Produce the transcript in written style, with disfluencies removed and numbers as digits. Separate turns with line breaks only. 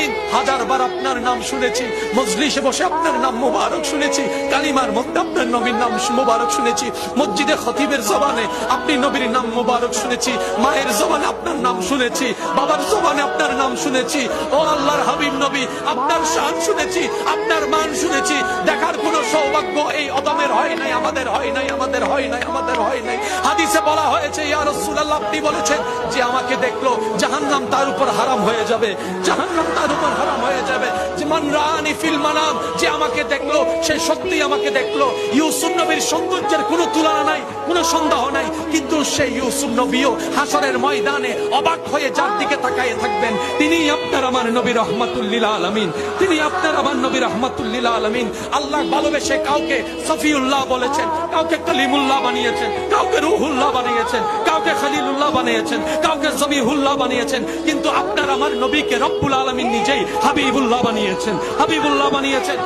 আলামিন হাজারবার আপনার নাম শুনেছি, মজলিসে বসে আপনার নাম মুবারক শুনেছি, কালিমার মধ্যে আপনার নবীর নাম মুবারক শুনেছি, মসজিদে খতিবের জবানে আপনি নবীর নাম মুবারক শুনেছি, মায়ের জবানে আপনার নাম শুনেছি, বাবার জবানে আপনার নাম শুনেছি। ও আল্লাহর হাবিব নবী, আপনার শান শুনেছি, আপনার মান শুনেছি। দেখার কোন সৌভাগ্য এই অদমের হয় নাই, আমাদের হয় নাই, আমাদের হয় নাই, আমাদের হয় নাই। হাদিসে বলা হয়েছে, ইয়া রাসূলুল্লাহ, আপনি বলেছেন যে আমাকে দেখলো জাহান্নাম তার উপর হারাম হয়ে যাবে, জাহান্নাম তার উপর হারাম হয়ে যাবে। যে মান রাআনি ফিল মানাম, যে আমাকে দেখলো সে সত্যি আমাকে দেখলো। ইউসুফ নবীর সৌন্দর্যের কোনো তুলনা নাই, কোনো সন্দেহ নাই, কিন্তু সেই ইউসুফ নবীও হাসরের ময়দানে অবাক হয়ে যার দিকে তাকিয়ে থাকবেন, তিনি আপনার আমার নবী রাহমাতুল লিল আলামিন, তিনি আপনার আমার নবী রাহমাতুল লিল আলামিন। আল্লাহ ভালোবেসে কাউকে সফিউল্লাহ বলেছেন, কাউকে কলিমুল্লাহ বানিয়েছেন, কাউকে রূহুল্লাহ বানিয়েছেন, কাউকে খলিলুল্লাহ বানিয়েছেন, কাউকে জবিহুল্লাহ বানিয়েছেন, কিন্তু আপনার আমার নবীকে রব্বুল আলামিন নিজেই হাবিবুল্লাহ বানিয়েছেন, হাবিবুল্লাহ বানিয়েছেন।